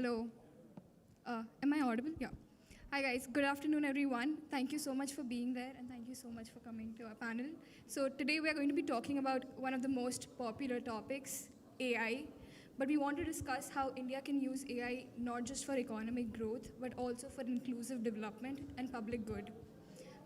Hello. Am I audible? Yeah. Hi guys. Good afternoon, everyone. Thank you so much for being there, and thank you so much for coming to our panel. So today we are going to be talking about one of the most popular topics, AI. But we want to discuss how India can use AI not just for economic growth, but also for inclusive development and public good.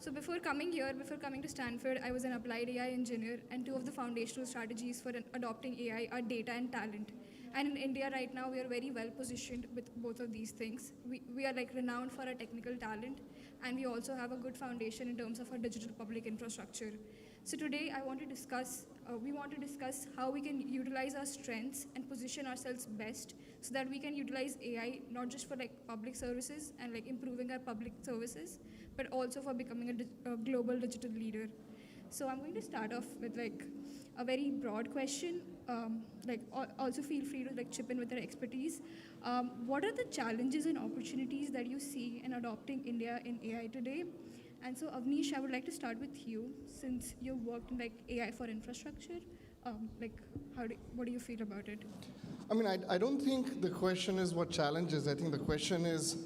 So before coming here, before coming to Stanford, I was an applied AI engineer, and two of the foundational strategies for adopting AI are data and talent. And in India right now, we are very well positioned with both of these things. We are like renowned for our technical talent, and we also have a good foundation in terms of our digital public infrastructure. So today, we want to discuss how we can utilize our strengths and position ourselves best so that we can utilize AI not just for like public services and like improving our public services, but also for becoming a global digital leader. So I'm going to start off with like a very broad question. Also feel free to like chip in with your expertise. What are the challenges and opportunities that you see in adopting India in AI today? And so Avneesh, I would like to start with you since you worked in like AI for infrastructure. What do you feel about it? I mean, I don't think the question is what challenges. I think the question is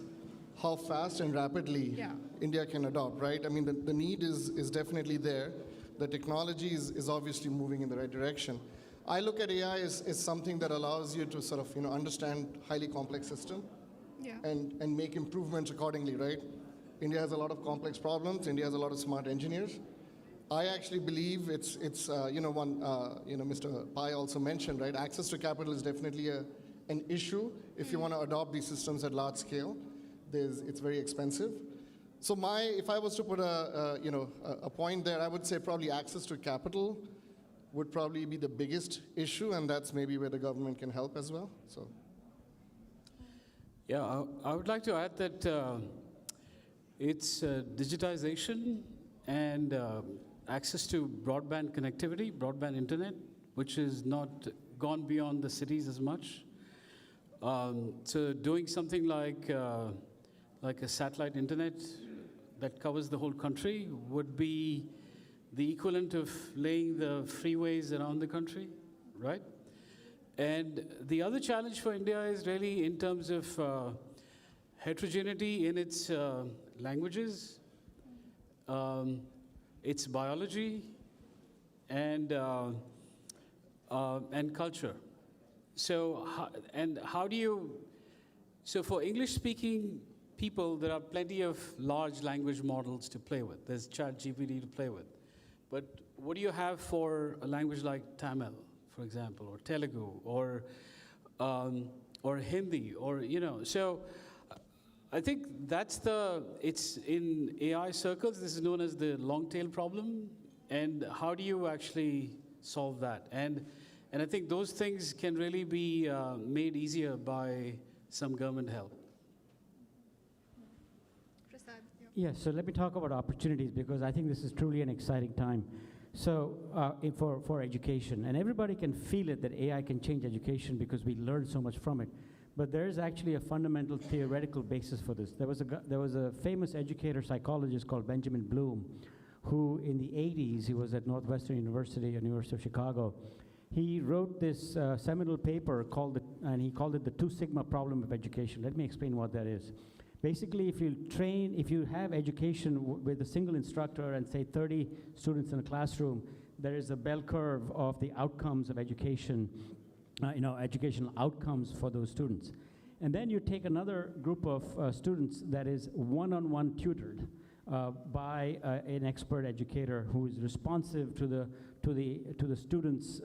how fast and rapidly India can adopt, right? I mean, the need is definitely there. The technology is obviously moving in the right direction. I look at AI as something that allows you to sort of understand highly complex system and make improvements accordingly, right? India has a lot of complex problems. India has a lot of smart engineers. I actually believe it's Mr. Pai also mentioned, right? Access to capital is definitely an issue if you want to adopt these systems at large scale. It's very expensive. So if I was to put a point there, I would say probably access to capital would probably be the biggest issue, and that's maybe where the government can help as well. So, yeah, I would like to add that it's digitization and access to broadband connectivity, broadband internet, which is not gone beyond the cities as much. So doing something like a satellite internet that covers the whole country would be the equivalent of laying the freeways around the country, right? And the other challenge for India is really in terms of heterogeneity in its languages, its biology, and culture. So for English-speaking people, there are plenty of large language models to play with. There's ChatGPT to play with. But what do you have for a language like Tamil, for example, or Telugu, or Hindi, or So I think it's in AI circles, this is known as the long tail problem. And how do you actually solve that? And I think those things can really be made easier by some government help. Prasad, yeah, so let me talk about opportunities because I think this is truly an exciting time. So for education, and everybody can feel it that AI can change education because we learn so much from it. But there is actually a fundamental theoretical basis for this. There was a famous educator psychologist called Benjamin Bloom, who in the 80s, he was at Northwestern University, University of Chicago. He wrote this seminal paper and he called it the 2 Sigma problem of education. Let me explain what that is. Basically, if you have education with a single instructor and say 30 students in a classroom, there is a bell curve of the outcomes of education, educational outcomes for those students. And then you take another group of students that is one-on-one tutored by an expert educator who is responsive to the students'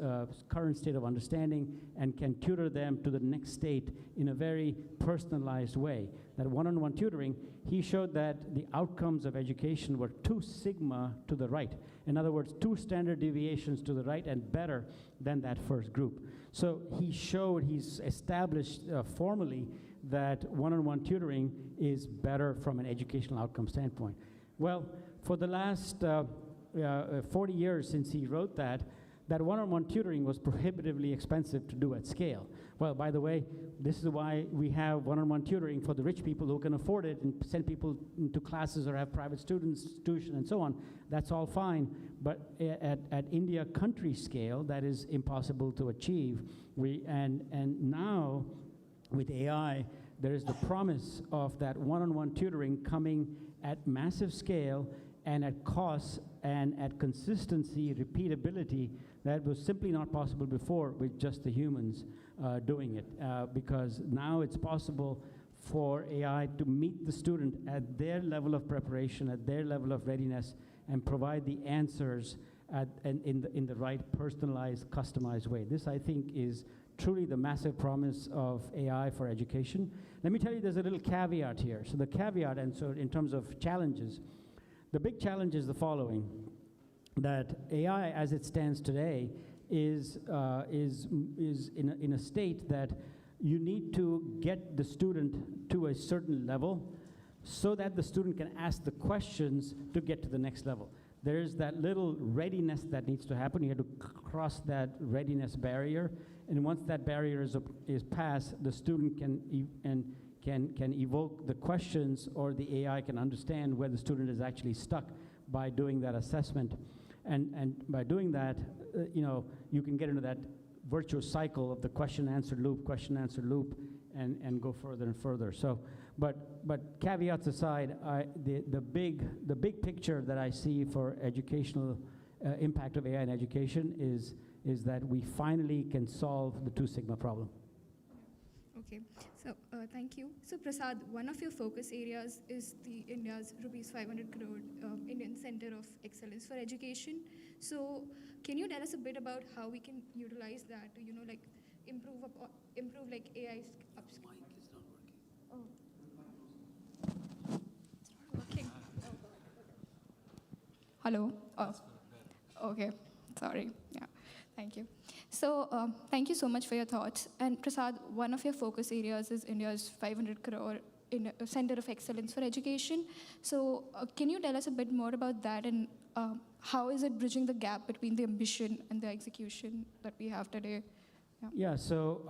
current state of understanding and can tutor them to the next state in a very personalized way. That one-on-one tutoring, he showed that the outcomes of education were 2 sigma to the right. In other words, 2 standard deviations to the right and better than that first group. So he's established formally that one-on-one tutoring is better from an educational outcome standpoint. Well, for the last 40 years since he wrote that one-on-one tutoring was prohibitively expensive to do at scale. Well, by the way, this is why we have one-on-one tutoring for the rich people who can afford it and send people into classes or have private students, tuition, and so on. That's all fine, but at India country scale, that is impossible to achieve. And now, with AI, there is the promise of that one-on-one tutoring coming at massive scale and at cost and at consistency, repeatability that was simply not possible before with just the humans doing it. Because now it's possible for AI to meet the student at their level of preparation, at their level of readiness, and provide the answers in the right personalized, customized way. This, I think, is truly the massive promise of AI for education. Let me tell you, there's a little caveat here. So the caveat, and so in terms of challenges, the big challenge is the following, that AI as it stands today is in a state that you need to get the student to a certain level so that the student can ask the questions to get to the next level. There's that little readiness that needs to happen. You have to cross that readiness barrier, and once that barrier is passed, the student can evoke the questions, or the AI can understand where the student is actually stuck by doing that assessment. And by doing that, you can get into that virtuous cycle of the question-answer loop, and go further and further. So, but caveats aside, the big picture that I see for educational impact of AI in education is that we finally can solve the 2 sigma problem. Okay, so thank you. So Prasad, one of your focus areas is the India's rupees 500 crore Indian Center of Excellence for Education. So can you tell us a bit about how we can utilize that to, improve like AI upskilling? Mic is not working. Oh. It's not working. Hello? Oh. Okay, sorry. Yeah, thank you. So thank you so much for your thoughts. And Prasad, one of your focus areas is India's 500 crore Center of Excellence for Education. So can you tell us a bit more about that, and how is it bridging the gap between the ambition and the execution that we have today? Yeah, so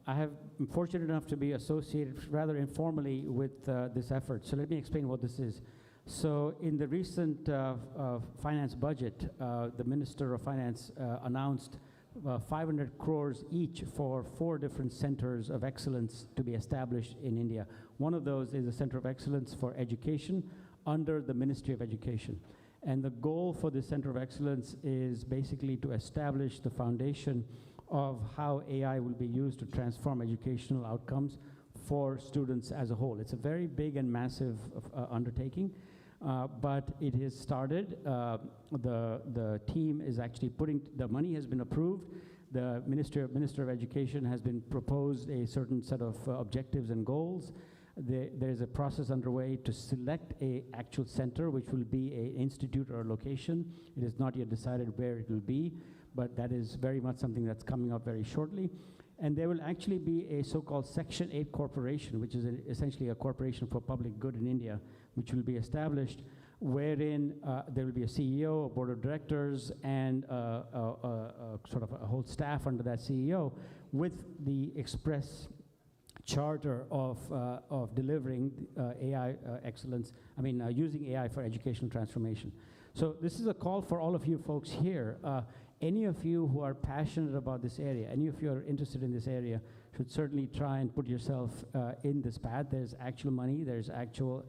I'm fortunate enough to be associated rather informally with this effort. So let me explain what this is. So in the recent finance budget, the Minister of Finance announced 500 crores each for 4 different centers of excellence to be established in India. One of those is a Center of Excellence for Education under the Ministry of Education. And the goal for this Center of Excellence is basically to establish the foundation of how AI will be used to transform educational outcomes for students as a whole. It's a very big and massive undertaking. But it has started. The team is actually the money has been approved. The Minister of Education has been proposed a certain set of objectives and goals. There's a process underway to select a actual center, which will be an institute or a location. It is not yet decided where it will be, but that is very much something that's coming up very shortly. And there will actually be a so-called Section 8 corporation, which is essentially a corporation for public good in India, which will be established, wherein there will be a CEO, a board of directors, and sort of a whole staff under that CEO, with the express charter of delivering AI excellence, using AI for educational transformation. So this is a call for all of you folks here. Any of you who are passionate about this area, any of you are interested in this area, should certainly try and put yourself in this path. There's actual money, there's an actual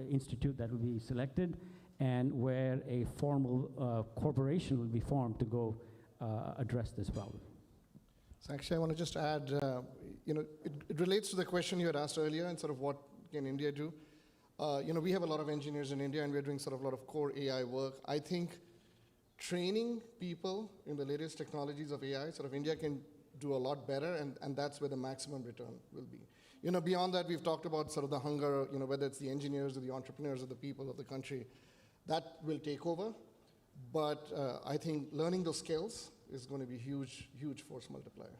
institute that will be selected, and where a formal corporation will be formed to go address this problem. So actually, I want to just add, it relates to the question you had asked earlier, and sort of what can India do. We have a lot of engineers in India, and we're doing sort of a lot of core AI work. I think training people in the latest technologies of AI, sort of India can do a lot better, and that's where the maximum return will be. Beyond that, we've talked about sort of the hunger, whether it's the engineers or the entrepreneurs or the people of the country, that will take over. But I think learning those skills is going to be huge, huge force multiplier.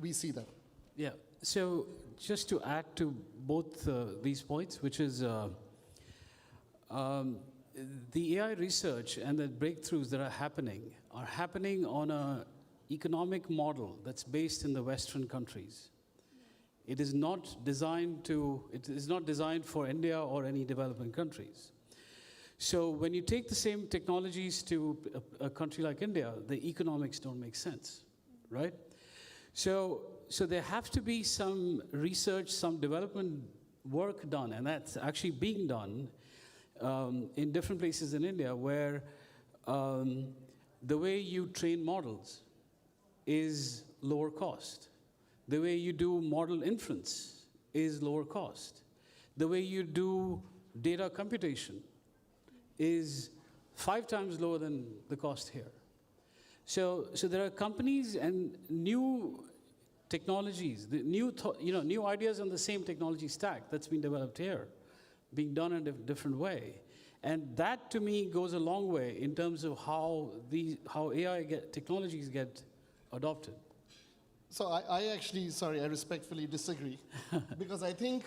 We see that. Yeah, so just to add to both these points, which is the AI research and the breakthroughs that are happening on an economic model that's based in the Western countries. It is not designed for India or any developing countries. So when you take the same technologies to a country like India, the economics don't make sense, right? So there have to be some research, some development work done, and that's actually being done in different places in India where the way you train models is lower cost. The way you do model inference is lower cost. The way you do data computation is 5 times lower than the cost here. So there are companies and new technologies, the new ideas on the same technology stack that's been developed here, being done in a different way. And that, to me, goes a long way in terms of how AI technologies get adopted. So I actually, sorry, I respectfully disagree. Because I think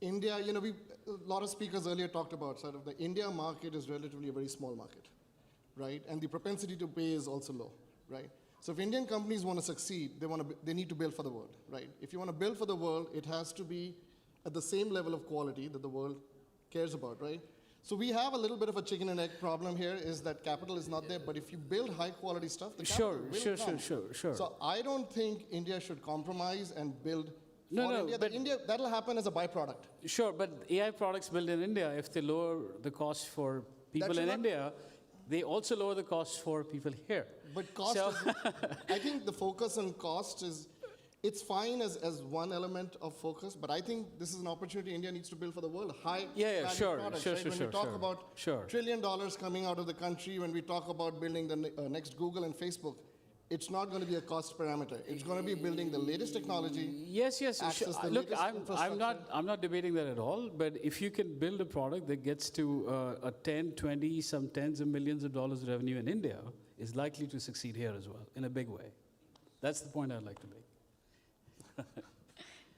India, a lot of speakers earlier talked about sort of the India market is relatively a very small market, right? And the propensity to pay is also low, right? So if Indian companies want to succeed, they need to build for the world, right? If you want to build for the world, it has to be at the same level of quality that the world cares about, right? So we have a little bit of a chicken and egg problem here, is that capital is not there, but if you build high quality stuff, the capital will come. Sure. So I don't think India should compromise and build No, India. but India, that'll happen as a byproduct. Sure, but AI products built in India, if they lower the cost for people in India, they also lower the cost for people here. But cost I think the focus on cost is, it's fine as one element of focus, but I think this is an opportunity India needs to build for the world. High value products, right? When we talk about $1 trillion coming out of the country, when we talk about building the next Google and Facebook, it's not going to be a cost parameter. It's going to be building the latest technology. Yes. Look, I'm not debating that at all. But if you can build a product that gets to a 10, 20, some tens of millions of dollars revenue in India, is likely to succeed here as well in a big way. That's the point I'd like to make.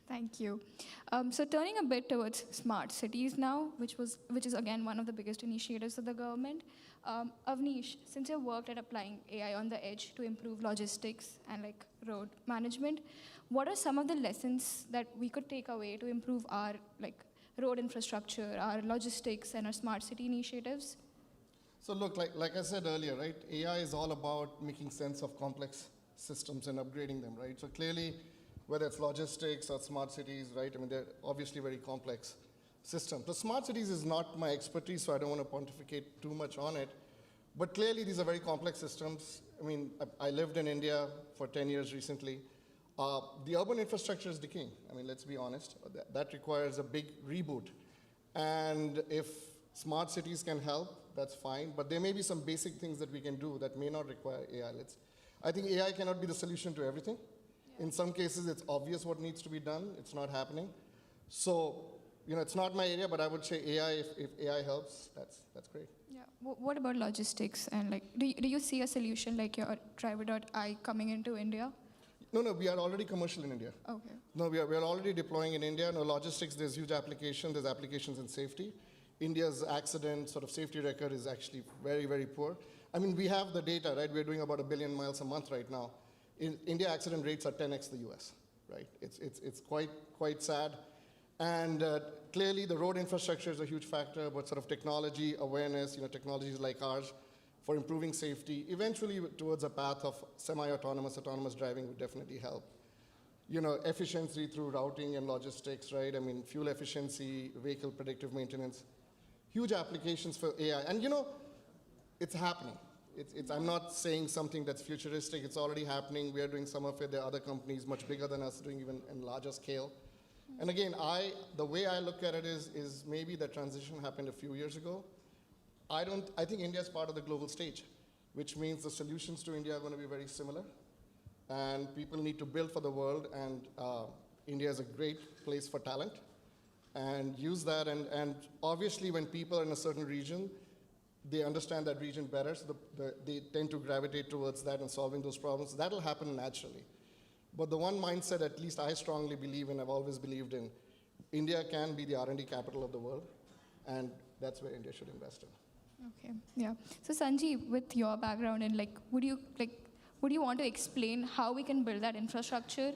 Thank you. So turning a bit towards smart cities now, which is again one of the biggest initiatives of the government. Avneesh, since you've worked at applying AI on the edge to improve logistics and road management, what are some of the lessons that we could take away to improve our road infrastructure, our logistics, and our smart city initiatives? So look, like I said earlier, right? AI is all about making sense of complex systems and upgrading them, right? So clearly, whether it's logistics or smart cities, right? I mean, they're obviously very complex systems. The smart cities is not my expertise, so I don't want to pontificate too much on it. But clearly, these are very complex systems. I mean, I lived in India for 10 years recently. The urban infrastructure is decaying. I mean, let's be honest. That requires a big reboot. And if smart cities can help, that's fine. But there may be some basic things that we can do that may not require AI. I think AI cannot be the solution to everything. In some cases, it's obvious what needs to be done. It's not happening. So, it's not my area, but I would say AI, if AI helps, that's great. Yeah. What about logistics? And do you see a solution like your driver.ai coming into India? No, we are already commercial in India. Okay. No, we are already deploying in India. No, logistics, there's huge application. There's applications in safety. India's accident sort of safety record is actually very, very poor. I mean, we have the data, right? We're doing about 1 billion miles a month right now. In India, accident rates are 10x the US, right? It's quite sad. And clearly, the road infrastructure is a huge factor, but sort of technology awareness, technologies like ours for improving safety, eventually towards a path of semi-autonomous, autonomous driving would definitely help. Efficiency through routing and logistics, right? I mean, fuel efficiency, vehicle predictive maintenance, huge applications for AI. And it's happening. I'm not saying something that's futuristic. It's already happening. We are doing some of it. There are other companies much bigger than us doing even in larger scale. And again, the way I look at it is maybe the transition happened a few years ago. I think India is part of the global stage, which means the solutions to India are going to be very similar. And people need to build for the world. And India is a great place for talent. And use that. And obviously, when people are in a certain region, they understand that region better, so they tend to gravitate towards that and solving those problems. That'll happen naturally. But the one mindset, at least I strongly believe in, I've always believed in, India can be the R&D capital of the world, and that's where India should invest in. Okay, yeah. So Sanjeev, with your background, and would you want to explain how we can build that infrastructure,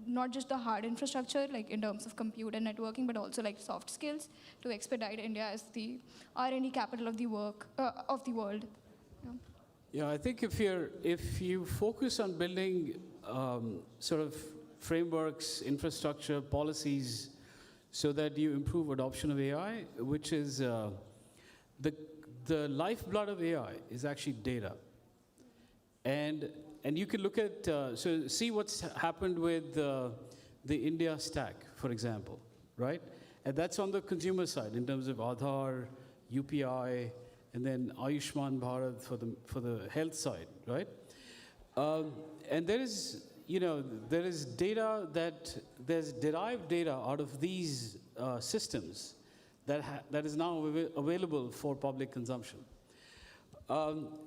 not just the hard infrastructure, in terms of compute and networking, but also soft skills to expedite India as the R&D capital of the world? Yeah, I think if you focus on building sort of frameworks, infrastructure, policies, so that you improve adoption of AI, which is the lifeblood of AI is actually data. And you can look at, so see what's happened with the India stack, for example, right? And that's on the consumer side in terms of Aadhaar, UPI, and then Ayushman Bharat for the health side, right? And there is, there is data there's derived data out of these systems that is now available for public consumption.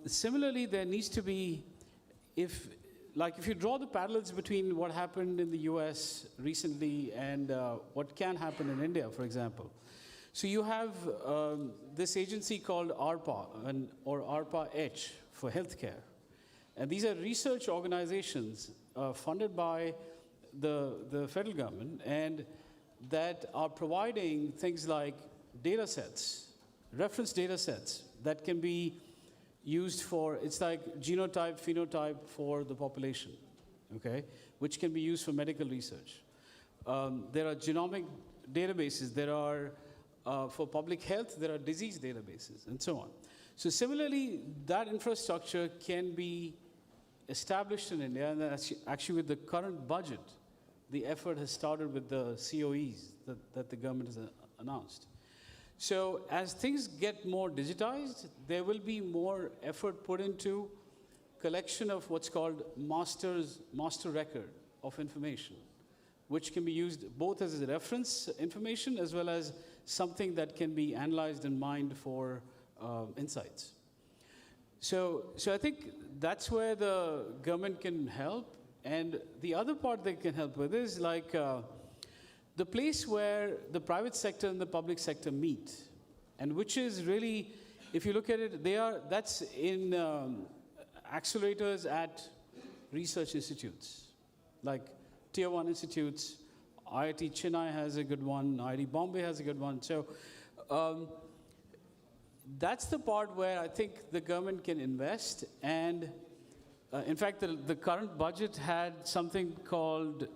Similarly, there needs to be, if you draw the parallels between what happened in the US recently and what can happen in India, for example. So you have this agency called ARPA, or ARPA-H for healthcare. And these are research organizations funded by the federal government, and that are providing things like data sets, reference data sets that can be used for, it's like genotype, phenotype for the population, okay, which can be used for medical research. There are genomic databases, there are, for public health, there are disease databases, and so on. So similarly, that infrastructure can be established in India, and actually with the current budget, the effort has started with the COEs that the government has announced. So as things get more digitized, there will be more effort put into collection of what's called master record of information, which can be used both as a reference information as well as something that can be analyzed and mined for insights. So I think that's where the government can help. And the other part they can help with is like the place where the private sector and the public sector meet, and which is really, if you look at it, that's in accelerators at research institutes, like tier 1 institutes. IIT Chennai has a good one, IIT Bombay has a good one. So that's the part where I think the government can invest. And in fact, the current budget had something called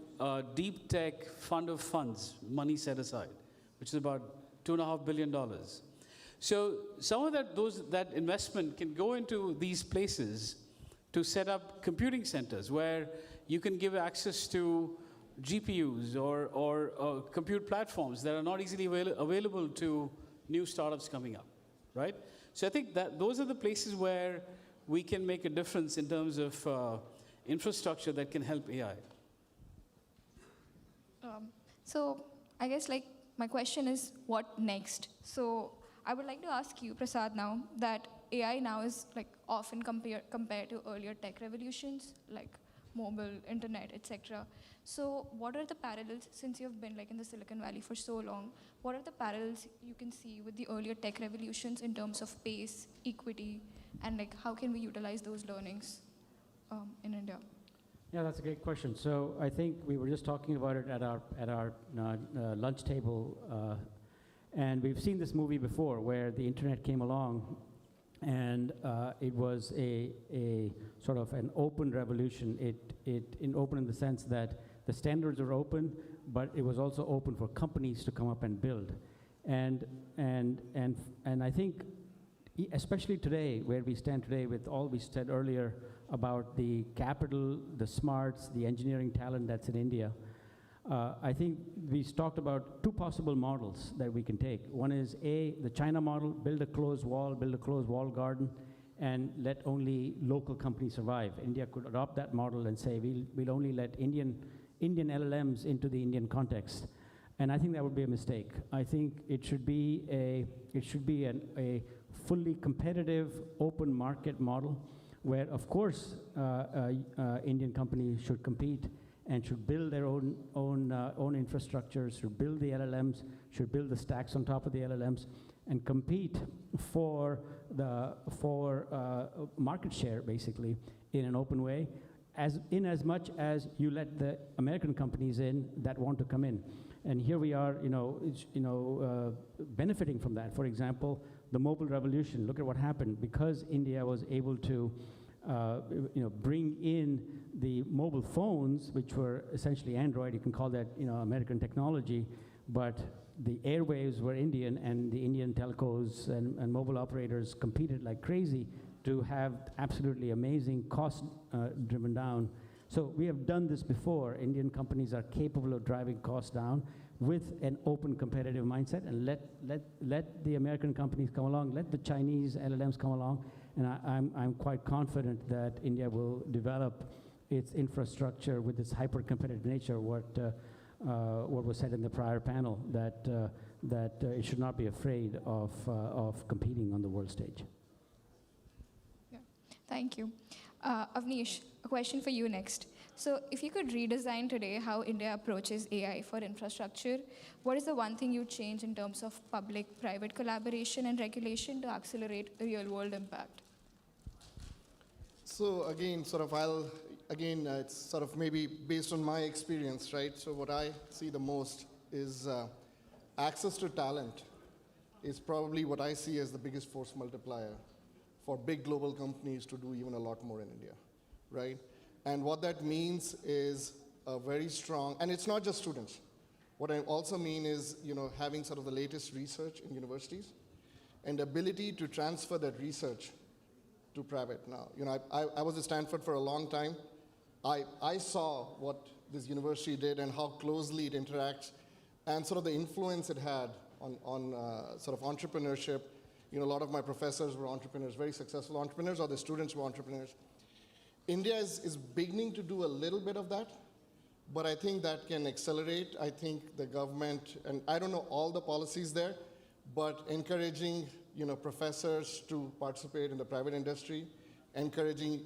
Deep Tech Fund of Funds, money set aside, which is about $2.5 billion. So some of that investment can go into these places to set up computing centers where you can give access to GPUs or compute platforms that are not easily available to new startups coming up, right? So I think that those are the places where we can make a difference in terms of infrastructure that can help AI. So I guess my question is, what next? So I would like to ask you, Prasad, now that AI now is often compared to earlier tech revolutions, like mobile, internet, etc. So what are the parallels, since you've been in the Silicon Valley for so long, what are the parallels you can see with the earlier tech revolutions in terms of pace, equity, and how can we utilize those learnings in India? Yeah, that's a great question. So I think we were just talking about it at our lunch table, and we've seen this movie before where the internet came along, and it was a sort of an open revolution. It open in the sense that the standards were open, but it was also open for companies to come up and build, and I think, especially today, where we stand today with all we said earlier about the capital, the smarts, the engineering talent that's in India, I think we talked about two possible models that we can take. One is the China model, build a closed wall garden, and let only local companies survive. India could adopt that model and say, we'll only let Indian LLMs into the Indian context. And I think that would be a mistake. I think it should be a fully competitive, open market model where, of course, Indian companies should compete and should build their own infrastructures, should build the LLMs, should build the stacks on top of the LLMs, and compete for market share, basically, in an open way, as much as you let the American companies in that want to come in. And here we are, benefiting from that. For example, the mobile revolution. Look at what happened. Because India was able to bring in the mobile phones, which were essentially Android. You can call that, American technology, but the airwaves were Indian, and the Indian telcos and mobile operators competed like crazy to have absolutely amazing cost driven down. So we have done this before. Indian companies are capable of driving costs down with an open competitive mindset, and let the American companies come along, let the Chinese LLMs come along, and I'm quite confident that India will develop its infrastructure with its hyper-competitive nature, what was said in the prior panel, that it should not be afraid of competing on the world stage. Yeah. Thank you. Avneesh, a question for you next. So if you could redesign today how India approaches AI for infrastructure, what is the one thing you'd change in terms of public-private collaboration and regulation to accelerate real-world impact? So again, it's sort of maybe based on my experience, right? So what I see the most is access to talent is probably what I see as the biggest force multiplier for big global companies to do even a lot more in India, right? And what that means is a very strong, and it's not just students. What I also mean is, having sort of the latest research in universities and ability to transfer that research to private. Now, I was at Stanford for a long time. I saw what this university did and how closely it interacts and sort of the influence it had on sort of entrepreneurship. A lot of my professors were entrepreneurs, very successful entrepreneurs, or the students were entrepreneurs. India is beginning to do a little bit of that, but I think that can accelerate. I think the government, and I don't know all the policies there, but encouraging professors to participate in the private industry, encouraging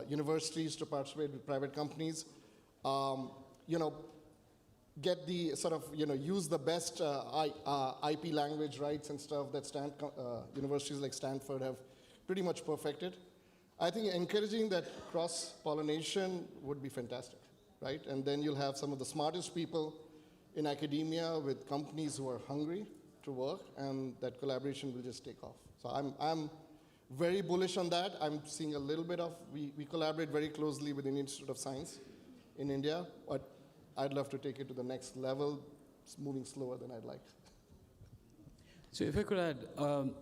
universities to participate with private companies, get the sort of, use the best IP language rights and stuff that universities like Stanford have pretty much perfected. I think encouraging that cross-pollination would be fantastic, right? And then you'll have some of the smartest people in academia with companies who are hungry to work, and that collaboration will just take off. So I'm very bullish on that. I'm seeing a little bit of, we collaborate very closely with the Indian Institute of Science in India, but I'd love to take it to the next level. It's moving slower than I'd like. So if I could add,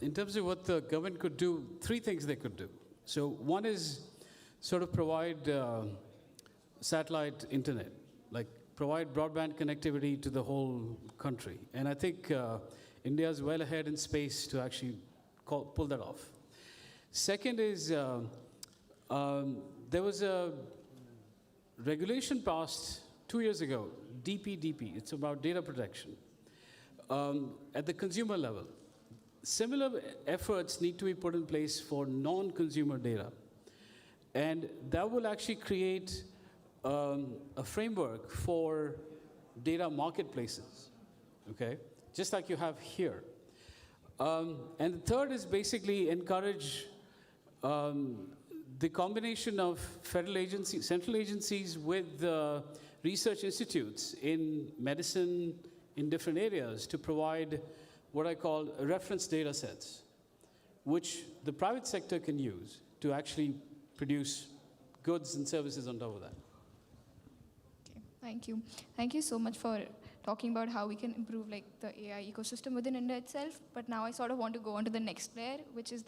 in terms of what the government could do, 3 things they could do. So one is sort of provide satellite internet, like provide broadband connectivity to the whole country. And I think India is well ahead in space to actually pull that off. Second is there was a regulation passed 2 years ago, DPDP. It's about data protection at the consumer level. Similar efforts need to be put in place for non-consumer data. And that will actually create a framework for data marketplaces, okay? Just like you have here. And the third is basically encourage the combination of federal agencies, central agencies with research institutes in medicine, in different areas to provide what I call reference data sets, which the private sector can use to actually produce goods and services on top of that. Okay, thank you. Thank you so much for talking about how we can improve the AI ecosystem within India itself. But now I sort of want to go on to the next layer, which is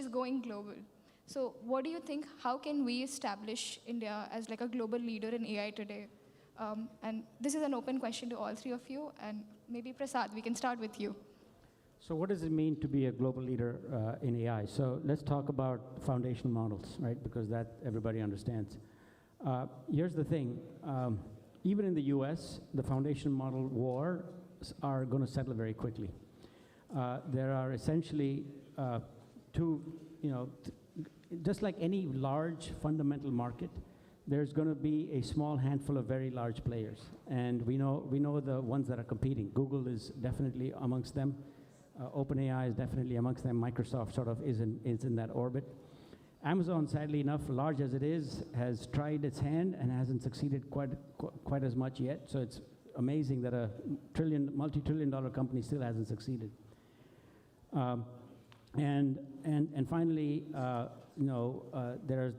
going global. So what do you think, how can we establish India as a global leader in AI today? And this is an open question to all 3 of you, and maybe Prasad, we can start with you. So what does it mean to be a global leader in AI? So let's talk about foundational models, right? Because that everybody understands. Here's the thing. Even in the US, the foundation model wars are going to settle very quickly. There are essentially just like any large fundamental market, there's going to be a small handful of very large players. And we know the ones that are competing. Google is definitely amongst them. OpenAI is definitely amongst them. Microsoft sort of is in that orbit. Amazon, sadly enough, large as it is, has tried its hand and hasn't succeeded quite as much yet. So it's amazing that a multi-trillion-dollar company still hasn't succeeded. And finally, there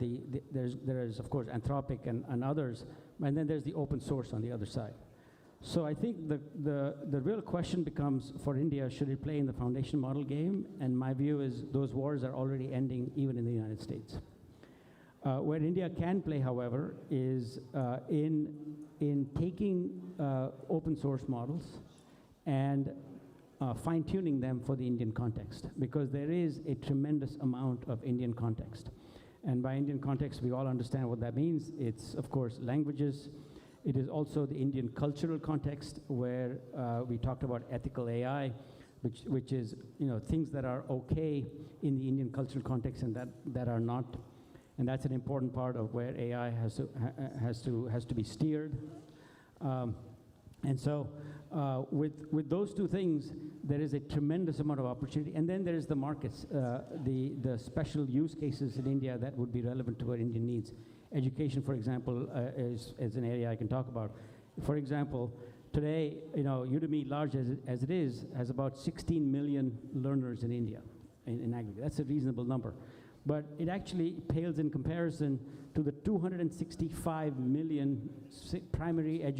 is of course Anthropic and others, and then there's the open source on the other side. So I think the real question becomes for India, should it play in the foundation model game? And my view is those wars are already ending even in the United States. Where India can play, however, is in taking open source models and fine-tuning them for the Indian context, because there is a tremendous amount of Indian context. And by Indian context, we all understand what that means. It's, of course, languages. It is also the Indian cultural context, where we talked about ethical AI, which is things that are okay in the Indian cultural context and that are not. And that's an important part of where AI has to be steered. And so with those two things, there is a tremendous amount of opportunity. And then there's the markets, the special use cases in India that would be relevant to our Indian needs. Education, for example, is an area I can talk about. For example, today, Udemy, large as it is, has about 16 million learners in India in aggregate. That's a reasonable number. But it actually pales in comparison to the 265 million primary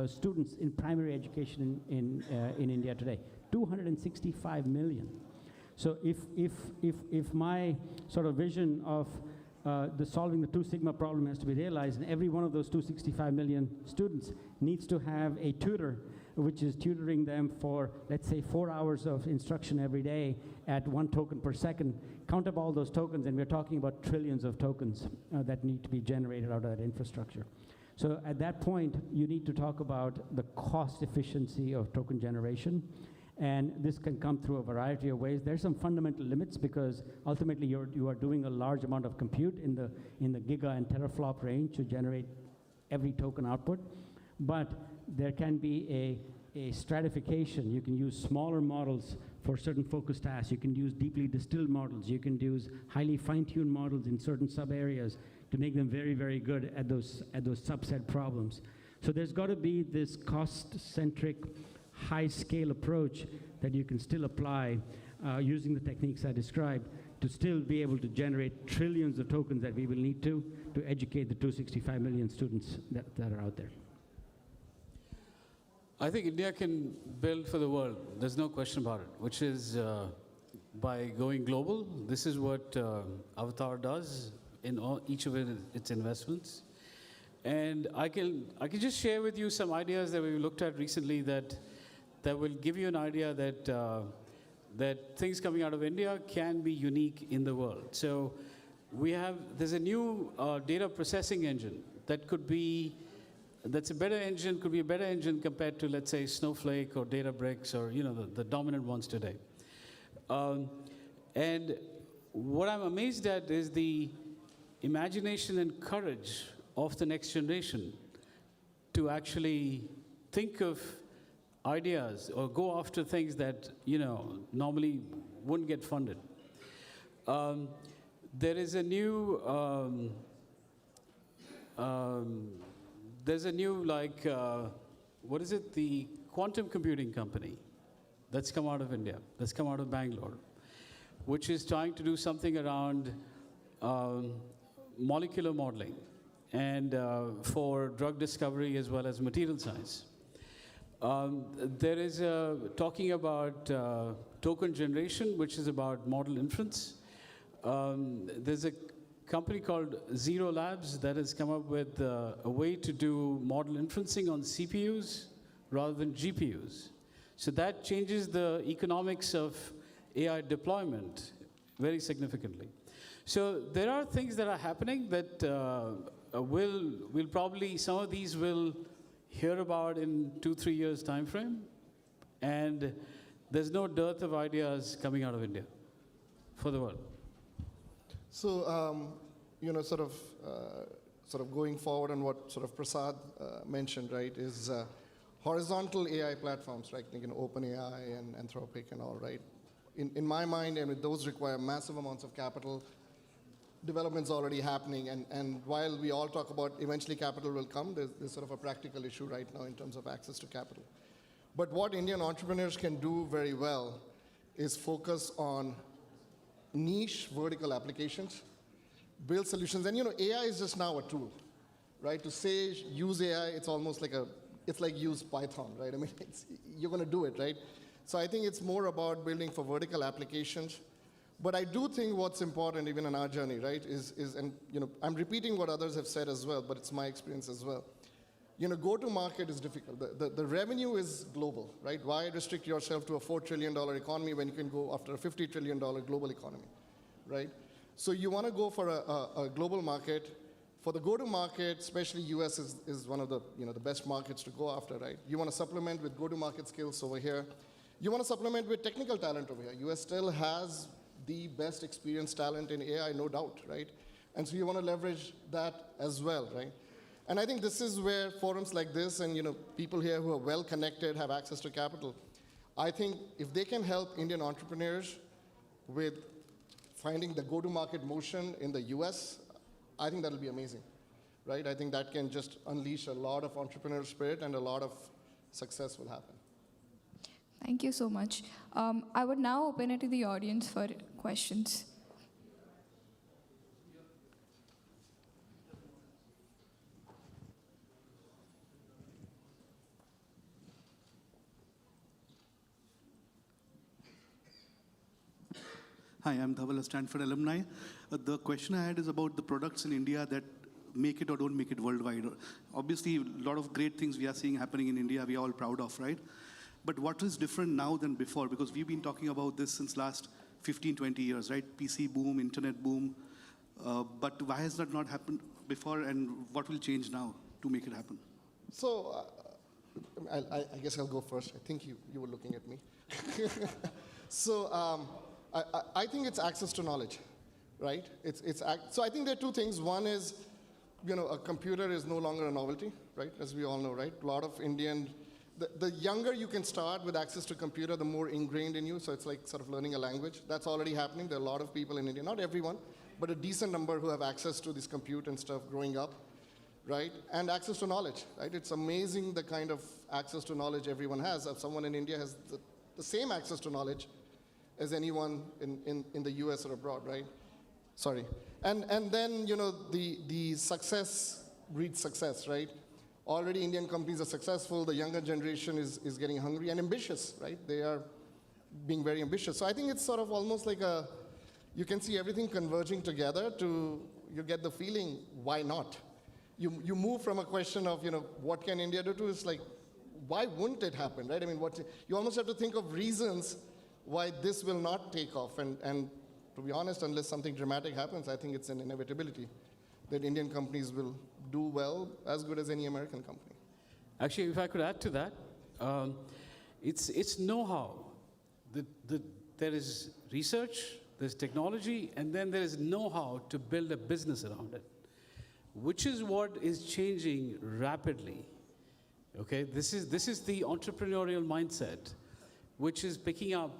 students in primary education in India today. 265 million. So if my sort of vision of solving the 2 sigma problem has to be realized, and every one of those 265 million students needs to have a tutor, which is tutoring them for, let's say, 4 hours of instruction every day at 1 token per second. Count up all those tokens, and we're talking about trillions of tokens that need to be generated out of that infrastructure. So at that point, you need to talk about the cost efficiency of token generation. And this can come through a variety of ways. There's some fundamental limits, because ultimately you are doing a large amount of compute in the giga and teraflop range to generate every token output. But there can be a stratification. You can use smaller models for certain focus tasks. You can use deeply distilled models. You can use highly fine-tuned models in certain sub-areas to make them very, very good at those subset problems. So there's got to be this cost-centric, high-scale approach that you can still apply using the techniques I described to still be able to generate trillions of tokens that we will need to educate the 265 million students that are out there. I think India can build for the world. There's no question about it, which is by going global. This is what Avataar does in each of its investments. And I can just share with you some ideas that we looked at recently that will give you an idea that things coming out of India can be unique in the world. So there's a new data processing engine that's a better engine, could be a better engine compared to, let's say, Snowflake or Databricks or the dominant ones today. And what I'm amazed at is the imagination and courage of the next generation to actually think of ideas or go after things that normally wouldn't get funded. There is a new what is it? The quantum computing company that's come out of India, that's come out of Bangalore, which is trying to do something around molecular modeling and for drug discovery as well as material science. There is talking about token generation, which is about model inference. There's a company called Zero Labs that has come up with a way to do model inferencing on CPUs rather than GPUs. So that changes the economics of AI deployment very significantly. So there are things that are happening that we'll probably, some of these will hear about in 2-3 years time frame, and there's no dearth of ideas coming out of India for the world. So, sort of going forward on what sort of Prasad mentioned, right, is horizontal AI platforms, right, like OpenAI and Anthropic and all, right? In my mind, those require massive amounts of capital. Development's already happening, and while we all talk about eventually capital will come, there's sort of a practical issue right now in terms of access to capital. But what Indian entrepreneurs can do very well is focus on niche vertical applications build solutions. And AI is just now a tool, right? To say use AI, it's almost like it's like use Python, right? I mean, you're going to do it, right? So I think it's more about building for vertical applications. But I do think what's important, even in our journey, right, and I'm repeating what others have said as well, but it's my experience as well. Go-to-market is difficult. The revenue is global, right? Why restrict yourself to a $4 trillion economy when you can go after a $50 trillion global economy, right? So you want to go for a global market. For the go-to-market, especially US is one of the the best markets to go after, right? You want to supplement with go-to-market skills over here. You want to supplement with technical talent over here. US still has the best experienced talent in AI, no doubt, right? And so you want to leverage that as well, right? And I think this is where forums like this and people here who are well connected, have access to capital, I think if they can help Indian entrepreneurs with finding the go-to-market motion in the US, I think that'll be amazing, right? I think that can just unleash a lot of entrepreneurial spirit and a lot of success will happen. Thank you so much. I would now open it to the audience for questions. Hi, I'm Dhaval, a Stanford alumni. The question I had is about the products in India that make it or don't make it worldwide. Obviously, a lot of great things we are seeing happening in India, we are all proud of, right? But what is different now than before? Because we've been talking about this since last 15, 20 years, right? PC boom, internet boom. But why has that not happened before, and what will change now to make it happen? So I guess I'll go first. I think you were looking at me. So I think it's access to knowledge, right? So I think there are two things. One is, a computer is no longer a novelty, right? As we all know, right? A lot of the younger you can start with access to computer, the more ingrained in you. So it's like sort of learning a language. That's already happening. There are a lot of people in India, not everyone, but a decent number who have access to this compute and stuff growing up, right? And access to knowledge, right? It's amazing the kind of access to knowledge everyone has. If someone in India has the same access to knowledge as anyone in the US or abroad, right? Sorry. And then, the success breeds success, right? Already Indian companies are successful. The younger generation is getting hungry and ambitious, right? They are being very ambitious. So I think it's sort of almost like you can see everything converging together you get the feeling, why not? You move from a question of, what can India do to, it's like, why wouldn't it happen, right? I mean, you almost have to think of reasons why this will not take off. And to be honest, unless something dramatic happens, I think it's an inevitability that Indian companies will do well, as good as any American company. Actually, if I could add to that, it's know-how. There is research, there's technology, and then there is know-how to build a business around it, which is what is changing rapidly. Okay, this is the entrepreneurial mindset, which is picking up.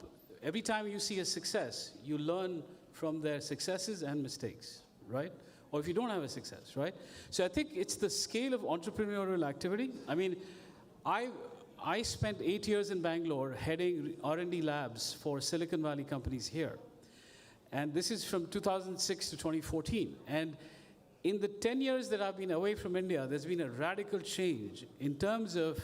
Every time you see a success, you learn from their successes and mistakes, right? Or if you don't have a success, right? So I think it's the scale of entrepreneurial activity. I mean, I spent 8 years in Bangalore heading R&D labs for Silicon Valley companies here. And this is from 2006 to 2014. And in the 10 years that I've been away from India, there's been a radical change in terms of,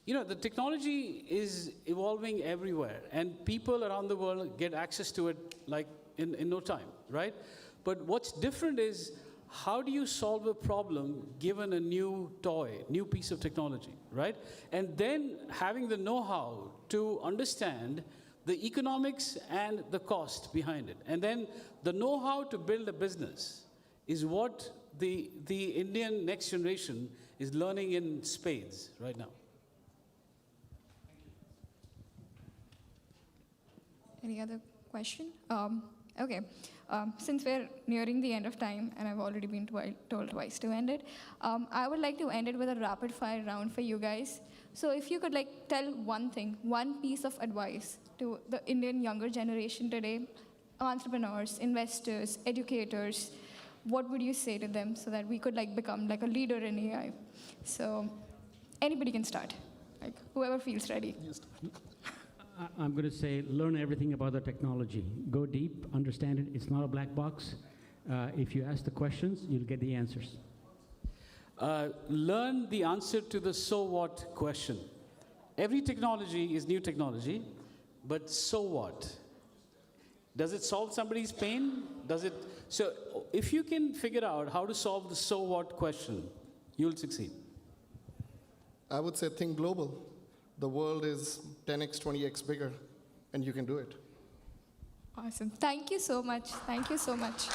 the technology is evolving everywhere, and people around the world get access to it like in no time, right? But what's different is, how do you solve a problem given a new toy, new piece of technology, right? And then having the know-how to understand the economics and the cost behind it. And then the know-how to build a business is what the Indian next generation is learning in spades right now. Any other question? Okay. Since we're nearing the end of time, and I've already been told twice to end it, I would like to end it with a rapid fire round for you guys. So if you could tell one thing, one piece of advice to the Indian younger generation today, entrepreneurs, investors, educators, what would you say to them so that we could become a leader in AI? So anybody can start, whoever feels ready. I'm going to say, learn everything about the technology. Go deep, understand it. It's not a black box. If you ask the questions, you'll get the answers. Learn the answer to the so what question. Every technology is new technology, but so what? Does it solve somebody's pain? Does it? So if you can figure out how to solve the so what question, you'll succeed. I would say think global. The world is 10x, 20x bigger, and you can do it. Awesome. Thank you so much. Thank you so much.